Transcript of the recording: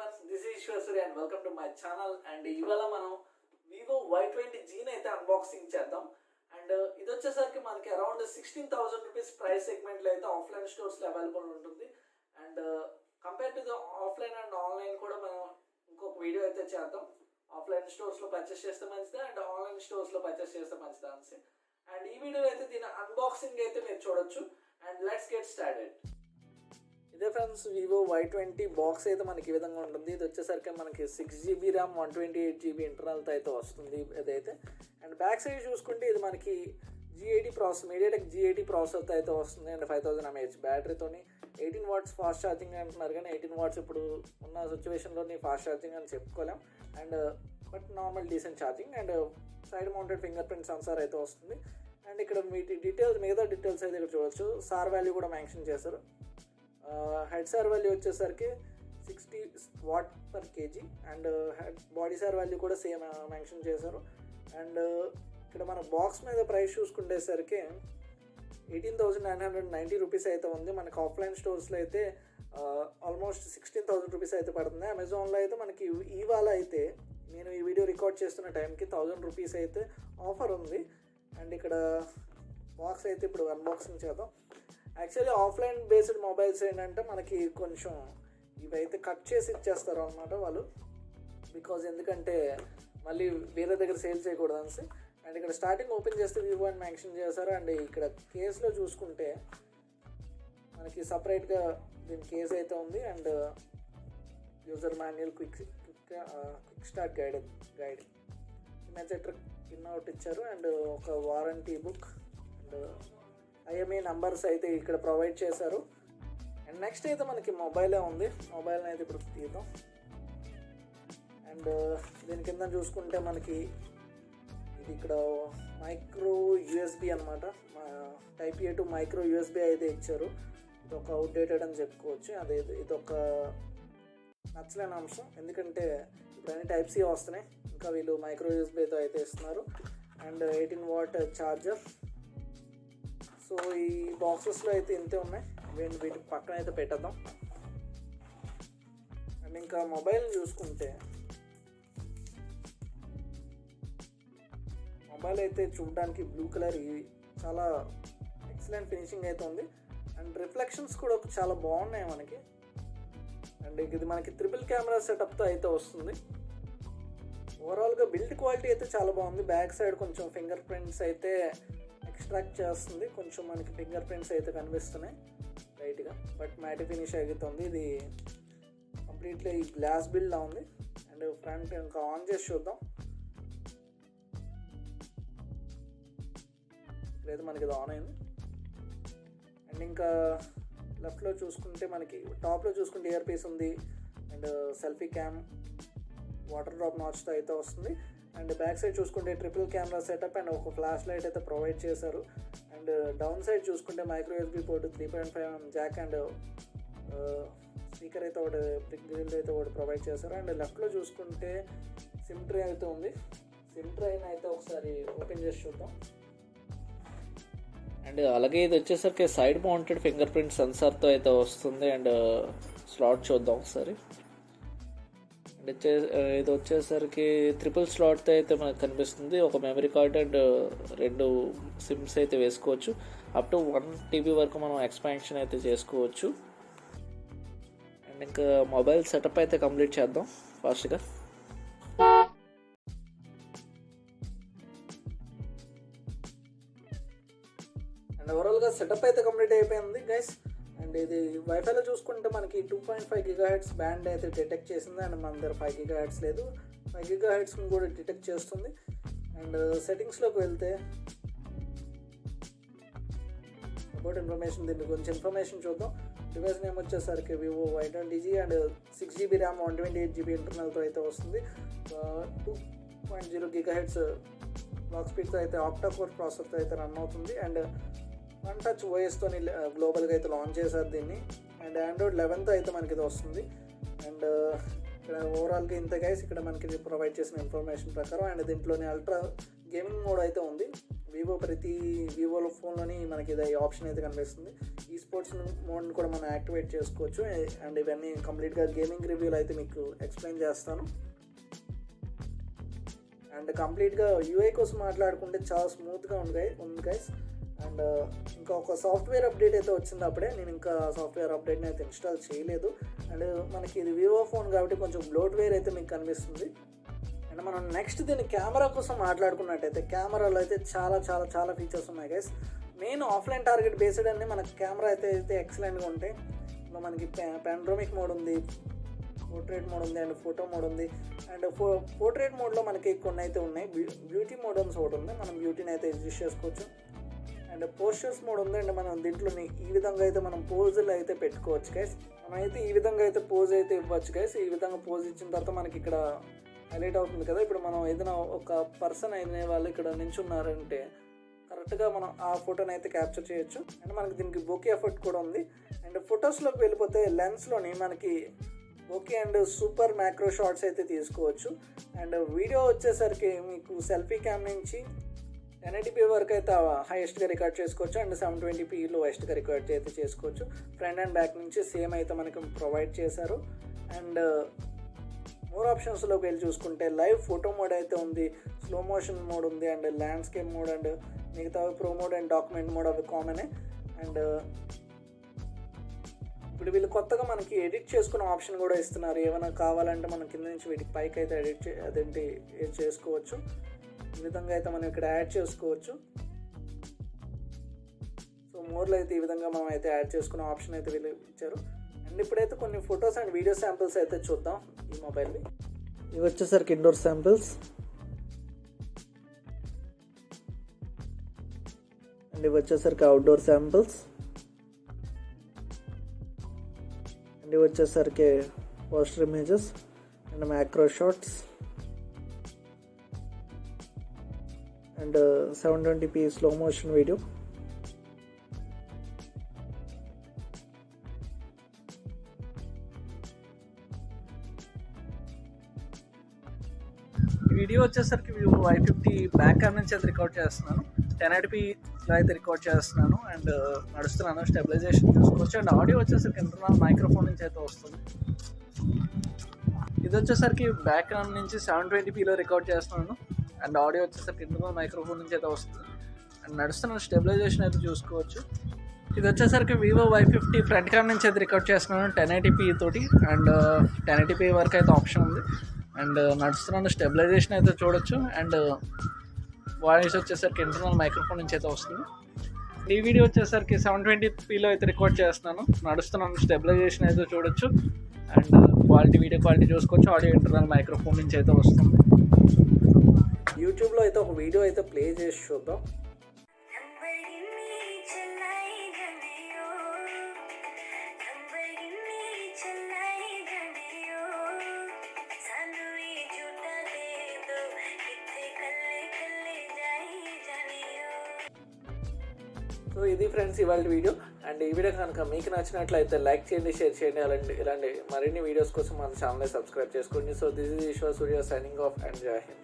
everyone, this is ESWAR SURYA and welcome to my channel. And ఇవాళ మనం Vivo Y20G అయితే unboxing చేద్దాం. And ఇది వచ్చేసరికి మనకి అరౌండ్ 16,000 రూపీస్ ప్రైస్ సెగ్మెంట్లో అయితే ఆఫ్లైన్ స్టోర్స్లో అవైలబుల్ ఉంటుంది. And compare to the offline and online కూడా మనం ఇంకొక వీడియో అయితే చేద్దాం. ఆఫ్లైన్ స్టోర్స్లో పర్చేస్ చేస్తే మంచిదా అండ్ ఆన్లైన్ స్టోర్స్లో పర్చేస్ చేస్తే మంచిదా అనేసి. అండ్ ఈ వీడియోలో అయితే దీని అన్బాక్సింగ్ అయితే మీరు చూడొచ్చు. And let's get started. ఇదే ఫ్రెండ్స్, వివో Y20 బాక్స్ అయితే మనకి ఈ విధంగా ఉంటుంది. ఇది వచ్చేసరికి మనకి 6GB ర్యామ్ 128GB ఇంటర్నల్తో అయితే వస్తుంది ఇదైతే. అండ్ బ్యాక్ సైడ్ చూసుకుంటే ఇది మనకి G80 ప్రాసెస్, మీడియాటెక్ G80 ప్రాసెసర్తో అయితే వస్తుంది. And 5000 mAh బ్యాటరీతోని 18 watts fast charging అంటున్నారు, కానీ 18 watts ఇప్పుడు ఉన్న సిచ్యువేషన్లోని ఫాస్ట్ ఛార్జింగ్ అని చెప్పుకోలేం. And but normal decent charging. And side mounted fingerprint sensor అయితే వస్తుంది. అండ్ ఇక్కడ మిగతా డీటెయిల్స్ అయితే ఇక్కడ చూడవచ్చు. సార్ వాల్యూ కూడా మెన్షన్ చేశారు. హెడ్ సార్ వాల్యూ వచ్చేసరికి 60 watt per kg. And head body SAR value కూడా సేమ్ మెన్షన్ చేశారు. అండ్ ఇక్కడ మన బాక్స్ మీద ప్రైస్ చూసుకునేసరికి 18,990 రూపీస్ అయితే ఉంది. మనకి ఆఫ్లైన్ స్టోర్స్లో అయితే ఆల్మోస్ట్ 16,000 రూపీస్ అయితే పడుతుంది. అమెజాన్లో అయితే మనకి ఇవాళ అయితే నేను ఈ వీడియో రికార్డ్ చేస్తున్న టైంకి 1000 రూపీస్ అయితే ఆఫర్ ఉంది. అండ్ ఇక్కడ బాక్స్ అయితే ఇప్పుడు అన్బాక్సింగ్ చేద్దాం. యాక్చువల్లీ ఆఫ్లైన్ బేస్డ్ మొబైల్స్ ఏంటంటే మనకి కొంచెం ఇవైతే కట్ చేసి ఇచ్చేస్తారు అనమాట వాళ్ళు, బికాజ్ ఎందుకంటే మళ్ళీ వేరే దగ్గర సేల్ చేయకూడదు అనేసి. అండ్ ఇక్కడ స్టార్టింగ్ ఓపెన్ చేస్తే వివో అని మెన్షన్ చేశారు. అండ్ ఇక్కడ కేసులో చూసుకుంటే మనకి సపరేట్గా దీని కేస్ అయితే ఉంది. And user manual quick start guide message pin out ఇచ్చారు. అండ్ ఒక warranty book and IMEI numbers అయితే ఇక్కడ ప్రొవైడ్ చేశారు. అండ్ నెక్స్ట్ అయితే మనకి మొబైలే ఉంది. మొబైల్ని అయితే ఇప్పుడు తీద్దాం. అండ్ దీని కింద చూసుకుంటే మనకి ఇది ఇక్కడ మైక్రో USB అనమాట, Type A to micro USB అయితే ఇచ్చారు. ఇది ఒక అవుట్డేటెడ్ అని చెప్పుకోవచ్చు. అదే ఇది ఒక నచ్చలేని అంశం, ఎందుకంటే ఇప్పుడు అన్ని Type C వస్తున్నాయి, ఇంకా వీళ్ళు మైక్రో USBతో అయితే ఇస్తున్నారు. And 18 watt charger. సో ఈ బాక్సెస్లో అయితే ఇంతే ఉన్నాయి. వీటి పక్కన అయితే పెట్టేద్దాం. అండ్ ఇంకా మొబైల్ చూసుకుంటే మొబైల్ అయితే చూడడానికి బ్లూ కలర్ చాలా ఎక్సలెంట్ ఫినిషింగ్ అయితే ఉంది. అండ్ రిఫ్లెక్షన్స్ కూడా చాలా బాగున్నాయి మనకి. అండ్ ఇది మనకి ట్రిపుల్ కెమెరా సెటప్తో అయితే వస్తుంది. ఓవరాల్గా బిల్డ్ క్వాలిటీ అయితే చాలా బాగుంది. బ్యాక్ సైడ్ కొంచెం ఫింగర్ ప్రింట్స్ అయితే ఎక్స్ట్రాక్ట్ చేస్తుంది, కొంచెం మనకి ఫింగర్ ప్రింట్స్ అయితే కనిపిస్తున్నాయి లైట్గా, బట్ మ్యాట్ ఫినిష్ అవుతుంది. ఇది కంప్లీట్లీ గ్లాస్ బిల్డ్లా ఉంది. అండ్ ఫ్రంట్ ఇంకా ఆన్ చేసి చూద్దాం. ఇక్కడైతే మనకి ఇది ఆన్ అయింది. అండ్ ఇంకా లెఫ్ట్లో చూసుకుంటే మనకి టాప్లో చూసుకుంటే ఇయర్ పీస్ ఉంది. And selfie cam water drop నాచ్తో అయితే వస్తుంది. అండ్ బ్యాక్ సైడ్ చూసుకుంటే ట్రిపుల్ కెమెరా సెటప్ అండ్ ఒక ఫ్లాష్ లైట్ అయితే ప్రొవైడ్ చేశారు. అండ్ డౌన్ సైడ్ చూసుకుంటే micro USB port, 3.5mm jack and speaker అయితే ఒకటి బ్రిక్ గ్రిల్ అయితే ఒకటి ప్రొవైడ్ చేశారు. అండ్ లెఫ్ట్లో చూసుకుంటే సిమ్ ట్రే అయితే ఉంది. సిమ్ ట్రైన్ అయితే ఒకసారి ఓపెన్ చేసి చూద్దాం. అండ్ అలాగే ఇది వచ్చేసరికి సైడ్ మౌంటెడ్ ఫింగర్ ప్రింట్ సెన్సార్తో అయితే వస్తుంది. అండ్ స్లాట్ చూద్దాం ఒకసారి. ఇది వచ్చేసరికి ట్రిపుల్ స్లాట్తో అయితే మనకు కనిపిస్తుంది. ఒక మెమరీ కార్డ్ అండ్ 2 సిమ్స్ అయితే వేసుకోవచ్చు. అప్ టు 1 TB వరకు మనం ఎక్స్పాన్షన్ అయితే చేసుకోవచ్చు. అండ్ ఇంకా మొబైల్ సెటప్ అయితే కంప్లీట్ చేద్దాం ఫాస్ట్గా. అండ్ ఓవరాల్గా సెటప్ అయితే కంప్లీట్ అయిపోయింది గైస్. అండ్ ఇది వైఫైలో చూసుకుంటే మనకి 2.5 GHz బ్యాండ్ అయితే డిటెక్ట్ చేసింది. అండ్ మన దగ్గర 5 GHz లేదు, 5 GHz కూడా డిటెక్ట్ చేస్తుంది. అండ్ సెట్టింగ్స్లోకి వెళ్తే అబౌట్ ఇన్ఫర్మేషన్, దీన్ని కొంచెం ఇన్ఫర్మేషన్ చూద్దాం. డివైస్ నేమ్ వచ్చేసరికి Vivo Y20G and 6GB RAM 128GB ఇంటర్నల్తో అయితే వస్తుంది. 2.0 GHz క్లాక్ స్పీడ్తో అయితే ఆక్టా కోర్ ప్రాసెసర్తో అయితే రన్ అవుతుంది. అండ్ వన్ టచ్ ఓఎస్తో గ్లోబల్గా అయితే లాంచ్ చేశారు దీన్ని. అండ్ Android 11తో అయితే మనకి ఇది వస్తుంది. అండ్ ఇక్కడ ఓవరాల్గా ఇంత గైస్ ఇక్కడ మనకి ప్రొవైడ్ చేసిన ఇన్ఫర్మేషన్ ప్రకారం. అండ్ దీంట్లోనే అల్ట్రా గేమింగ్ మోడ్ అయితే ఉంది. ప్రతి వివోలో ఫోన్లోని మనకి ఇది ఆప్షన్ అయితే కనిపిస్తుంది. ఈ స్పోర్ట్స్ మోడ్ని కూడా మనం యాక్టివేట్ చేసుకోవచ్చు. అండ్ ఇవన్నీ కంప్లీట్గా గేమింగ్ రివ్యూలో అయితే మీకు ఎక్స్ప్లెయిన్ చేస్తాను. అండ్ కంప్లీట్గా యూఐ కోసం మాట్లాడుకుంటే చాలా స్మూత్గా ఉంది గైస్. అండ్ ఇంకా ఒక సాఫ్ట్వేర్ అప్డేట్ అయితే వచ్చింది అప్పుడే. నేను ఇంకా సాఫ్ట్వేర్ అప్డేట్ని అయితే ఇన్స్టాల్ చేయలేదు. అండ్ మనకి ఇది వివో ఫోన్ కాబట్టి కొంచెం బ్లోట్వేర్ అయితే మీకు కనిపిస్తుంది. అండ్ మనం నెక్స్ట్ దీని కెమెరా కోసం మాట్లాడుకున్నట్టయితే కెమెరాలో అయితే చాలా చాలా చాలా ఫీచర్స్ ఉన్నాయి guys. Main offline target based అన్నీ మనకి కెమెరా అయితే ఎక్సలెంట్గా ఉంటాయి. ఇందులో మనకి పానోరమిక్ మోడ్ ఉంది, పోర్ట్రేట్ మోడ్ ఉంది, అండ్ ఫోటో మోడ్ ఉంది. అండ్ పోర్ట్రేట్ మోడ్లో మనకి కొన్ని అయితే ఉన్నాయి. బ్యూటీ మోడ్ అని ఒకటి ఉంది, మనం బ్యూటీని అయితే యూజ్ చేసుకోవచ్చు. అండ్ పోస్టర్స్ మోడ్ ఉంది. అండ్ మనం దీంట్లో ఈ విధంగా అయితే మనం పోజులు అయితే పెట్టుకోవచ్చు గైస్. మనం అయితే ఈ విధంగా అయితే పోజ్ అయితే ఇవ్వచ్చు గైస్. ఈ విధంగా పోజ్ ఇచ్చిన తర్వాత మనకి ఇక్కడ హైలైట్ అవుతుంది కదా. ఇప్పుడు మనం ఏదైనా ఒక పర్సన్ అయిన వాళ్ళు ఇక్కడ నించున్నారంటే కరెక్ట్గా మనం ఆ ఫోటోని అయితే క్యాప్చర్ చేయొచ్చు. అండ్ మనకి దీనికి బోకే ఎఫెక్ట్ కూడా ఉంది. అండ్ ఫొటోస్లోకి వెళ్ళిపోతే లెన్స్లోని మనకి bouquet and super macro shots అయితే తీసుకోవచ్చు. అండ్ వీడియో వచ్చేసరికి మీకు సెల్ఫీ క్యామ్ నుంచి 1080p వరకు అయితే హైయెస్ట్గా రికార్డ్ చేసుకోవచ్చు. అండ్ 720p లోయెస్ట్గా రికార్డ్ అయితే చేసుకోవచ్చు. ఫ్రంట్ అండ్ బ్యాక్ నుంచి సేమ్ అయితే మనకి ప్రొవైడ్ చేశారు. అండ్ మోర్ ఆప్షన్స్లోకి వెళ్ళి చూసుకుంటే లైవ్ ఫోటో మోడ్ అయితే ఉంది, స్లో మోషన్ మోడ్ ఉంది, అండ్ ల్యాండ్స్కేప్ మోడ్, అండ్ మిగతా pro mode and document mode అవి కామనే. అండ్ ఇప్పుడు వీళ్ళు కొత్తగా మనకి ఎడిట్ చేసుకునే ఆప్షన్ కూడా ఇస్తున్నారు. ఏమైనా కావాలంటే మనం కింద నుంచి వీటికి పైకి అయితే ఎడిట్ చేసుకోవచ్చు. ఈ విధంగా అయితే మనం ఇక్కడ యాడ్ చేసుకోవచ్చు. సో మోర్లో అయితే ఈ విధంగా మనం అయితే యాడ్ చేసుకునే ఆప్షన్ అయితే వీళ్ళు ఇచ్చారు. అండ్ ఇప్పుడైతే కొన్ని ఫొటోస్ అండ్ వీడియో శాంపిల్స్ అయితే చూద్దాం ఈ మొబైల్వి. ఇవి వచ్చేసరికి ఇండోర్ శాంపిల్స్, అండ్ ఇవి వచ్చేసరికి అవుట్డోర్ శాంపిల్స్, అండ్ ఇవి వచ్చేసరికి poster images and macro shots and 720p slow motion video. Video వచ్చేసరికి Vivo Y50 బ్యాక్ క్యామ్ నుంచి అయితే రికార్డ్ చేస్తున్నాను. 1080pలో అయితే రికార్డ్ చేస్తున్నాను. అండ్ నడుస్తున్నాను, స్టెబిలైజేషన్ చూసుకోవచ్చు. అండ్ ఆడియో వచ్చేసరికి ఇంటర్నల్ మైక్రోఫోన్ నుంచి అయితే వస్తుంది. ఇది వచ్చేసరికి బ్యాక్ క్యామ్ నుంచి 720pలో రికార్డ్ చేస్తున్నాను. అండ్ ఆడియో వచ్చేసరికి ఇంటర్నల్ మైక్రోఫోన్ నుంచి అయితే వస్తుంది. అండ్ నడుస్తున్న స్టెబిలైజేషన్ అయితే చూసుకోవచ్చు. ఇది వచ్చేసరికి Vivo Y50 ఫ్రంట్ క్యామ్ నుంచి అయితే రికార్డ్ చేస్తున్నాను 1080p తోటి. అండ్ 1080p వరకు అయితే ఆప్షన్ ఉంది. అండ్ నడుస్తున్న స్టెబిలైజేషన్ అయితే చూడొచ్చు. అండ్ వాయిస్ వచ్చేసరికి ఇంటర్నల్ మైక్రోఫోన్ నుంచి అయితే వస్తుంది. ఈ వీడియో వచ్చేసరికి 720pలో అయితే రికార్డ్ చేస్తున్నాను. నడుస్తున్నాను స్టెబిలైజేషన్ అయితే చూడొచ్చు. అండ్ వీడియో క్వాలిటీ చూసుకోవచ్చు. ఆడియో ఇంటర్నల్ మైక్రోఫోన్ నుంచి అయితే వస్తుంది. యూట్యూబ్లో అయితే ఒక వీడియో అయితే ప్లే చేసి చూద్దాం. సో ఇది ఫ్రెండ్స్ ఇవాళ వీడియో. అండ్ ఈ వీడియో కనుక మీకు నచ్చినట్లయితే లైక్ చేయండి, షేర్ చేయండి. ఇలాంటి మరిన్ని వీడియోస్ కోసం మన ఛానల్ని సబ్స్క్రైబ్ చేసుకోండి. So this is Eshwar Surya signing off and జై హింద్.